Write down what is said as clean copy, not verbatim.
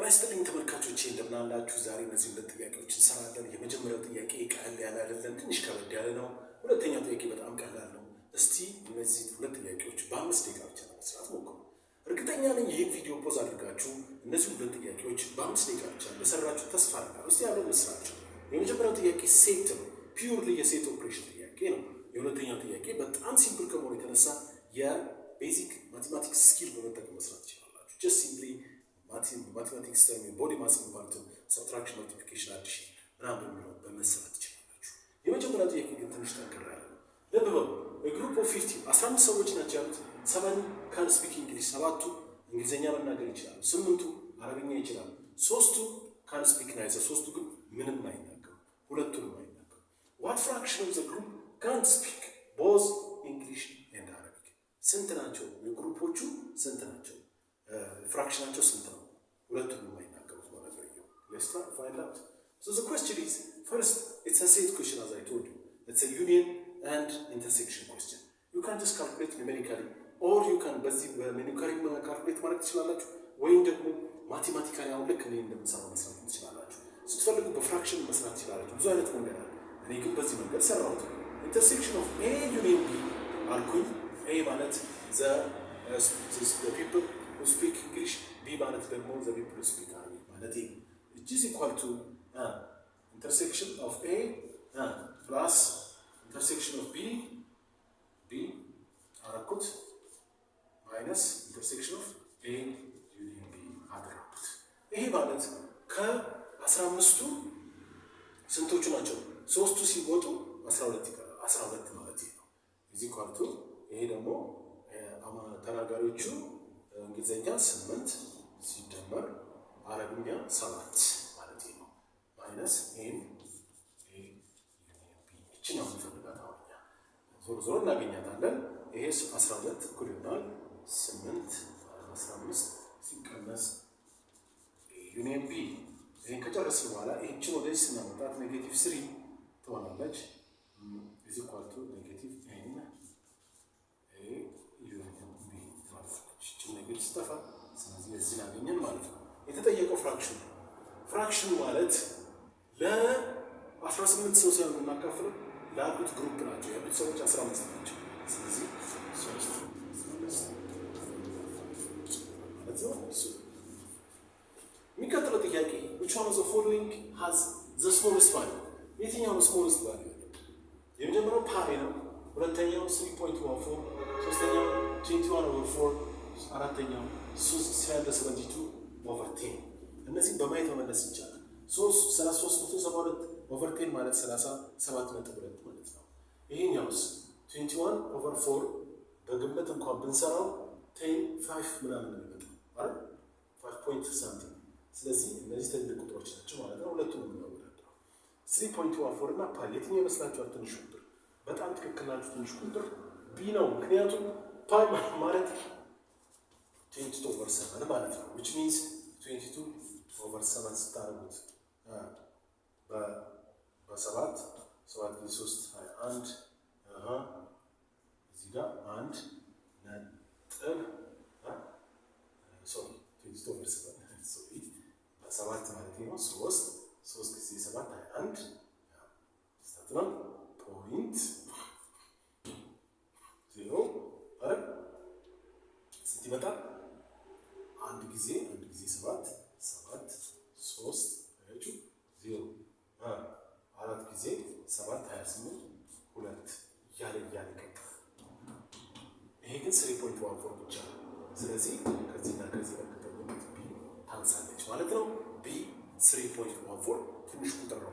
ራስጥልኝ ተመልካቾቼ እንደምን አላችሁ? ዛሬ እነዚህ ሁለት ጥያቄዎች እንሰራለን። የመጀመሪያው ጥያቄ ቀለል ያለ አይደለም፣ ትንሽ ከበድ ያለ ነው። ሁለተኛው ጥያቄ በጣም ቀላል ነው። እስቲ እነዚህ ሁለት ጥያቄዎች በ5 ደቂቃ ብቻ ለመስራት ሞክሩ። እርግጠኛ ነኝ ይህን ቪዲዮ ፖዝ አድርጋችሁ እነዚህ ሁለት ጥያቄዎች በ5 ደቂቃ ብቻ ለሰራችሁ ተስፋ አደርጋለሁ። እስቲ ያለው መስራችሁ። የመጀመሪያው ጥያቄ ሴት ነው፣ ፒውርሊ የሴት ኦፕሬሽን ጥያቄ ነው። የሁለተኛው ጥያቄ በጣም ሲምፕል ከመሆኑ የተነሳ የቤዚክ ማቴማቲክስ ስኪል በመጠቀም መስራት ትችላላችሁ። ጀስት ሲምፕሊ ማቴማቲክስ ተርም ቦዲ ማስ ኢምፓርት ሰብትራክሽን መልቲፕሊኬሽን አዲሽን ምናምን በሚለው በመሰረት ትችላላችሁ። የመጀመሪያው ጥያቄ ግን ትንሽ ጠንከር ያለ ነው። ልብ በሉ ግሩፕ ኦፍ 15 ሰዎች ናቸው ያሉት። 7 ካን ስፒክ እንግሊሽ፣ 7ቱ እንግሊዝኛ መናገር ይችላሉ፣ 8ቱ አረብኛ ይችላሉ፣ 3ቱ ካን ስፒክ ናይዘር፣ 3ቱ ግን ምንም አይናገሩ፣ ሁለቱንም አይናገሩ። ዋት ፍራክሽን ኦፍ ዘ ግሩፕ ካን ስፒክ ቦዝ እንግሊሽ ኤንድ አረቢክ? ስንት ናቸው የግሩፖቹ? ስንት ናቸው? ፍራክሽናቸው ስንት ነው? ሁለቱንም የማይናገሩት ማለት ነው። Let's try to find out. So the question is, first, it's a set question as I told you. It's a union and intersection question. You can just calculate numerically, or you can በዚህ በኑሜሪካሊ ካልኩሌት ማድረግ ትችላላችሁ፣ ወይም ደግሞ ማቴማቲካሊ አሁን ልክ እኔ እንደምሰራው መስራት ትችላላችሁ። ስትፈልጉ በፍራክሽን መስራት ትችላላችሁ። ብዙ አይነት መንገድ አለ። እኔ ግን በዚህ መንገድ ሰራሁት። ኢንተርሴክሽን ኦፍ ኤ ዩኒየን ቢ አልኩኝ። ኤ ማለት the people who speak English, B ማለት ደግሞ the people who speak Arabic ማለት ነው። It is equal to intersection of A plus intersection of B አረኩት minus intersection of A union B አደረኩት። ይሄ ማለት ከ15ቱ ስንቶቹ ናቸው? 3ቱ ሲወጡ 12 ይቀራል። 12 ማለት ነው። is equal to ይሄ ደግሞ ተናጋሪዎቹ እንግሊዝኛ 8 ሲደመር አረብኛ 7 ማለት ነው። ማይነስ ኤን ኤ እቺን ነው የምንፈልጋት አሁን ዞሮ ዞሮ እናገኛታለን። ይሄ 12 እኩል ይሆናል 8 15 ሲቀነስ ዩኒየን ቢ። ይሄን ከጨረስን በኋላ ይህችን ወደዚህ ስናመጣት ኔጌቲቭ 3 ትሆናለች። is equal to ኔጌቲቭ ኤን ነገር ሲጠፋ ስለዚህ እዚህ አገኘን ማለት ነው። የተጠየቀው ፍራክሽን ነው። ፍራክሽን ማለት ለ18 ሰው ሳይሆን የምናካፍለው ላሉት ግሩፕ ናቸው። ያሉት ሰዎች 15 ናቸው። ስለዚህ 3 ማለት ነው። የሚቀጥለው ጥያቄ which one of the following has the smallest value? የትኛው ነው smallest value? የመጀመሪያው ፓይ ነው። ሁለተኛው 3.14፣ ሶስተኛው 21/4፣ አራተኛው 372/10። እነዚህ በማየት መመለስ ይቻላል። 372/10 ማለት 37.2 ማለት ነው። ይሄኛውስ 21/4 በግምት እንኳን ብንሰራው 10.5 ምናምን ነው የሚመጣው አይደል? 5 point something። ስለዚህ እነዚህ ትልቅ ቁጥሮች ናቸው ማለት ነው። ሁለቱም ነው የምናወዳድረው። 3.14 እና ፓይ የትኛው ይመስላችኋል? ትንሽ ቁጥር። በጣም ትክክል ናችሁ። ትንሽ ቁጥር ቢ ነው። ምክንያቱም ፓይ ማለት 22/7 ማለት ነው። which means 22/7 ስታደርጉት በ7 7 ጊዜ 3 21 እዚህ ጋር 1 ነጥብ ሶሪ 22/7 ሶሪ በ7 ማለት ነው። 3 ጊዜ 7 21 ስታጥና ፖይንት 0 አይደል? ስንት ይመጣል? አንድ ጊዜ 7 3 አያችሁ 0 4 ጊዜ 7 28 2 እያለ ይቀጥላል። ይሄ ግን 3.14 ብቻ ነው። ስለዚህ ከዚህና ከዚህ በከተበት ቢ ታንሳለች ማለት ነው። ቢ 3.14 ትንሽ ቁጥር ነው።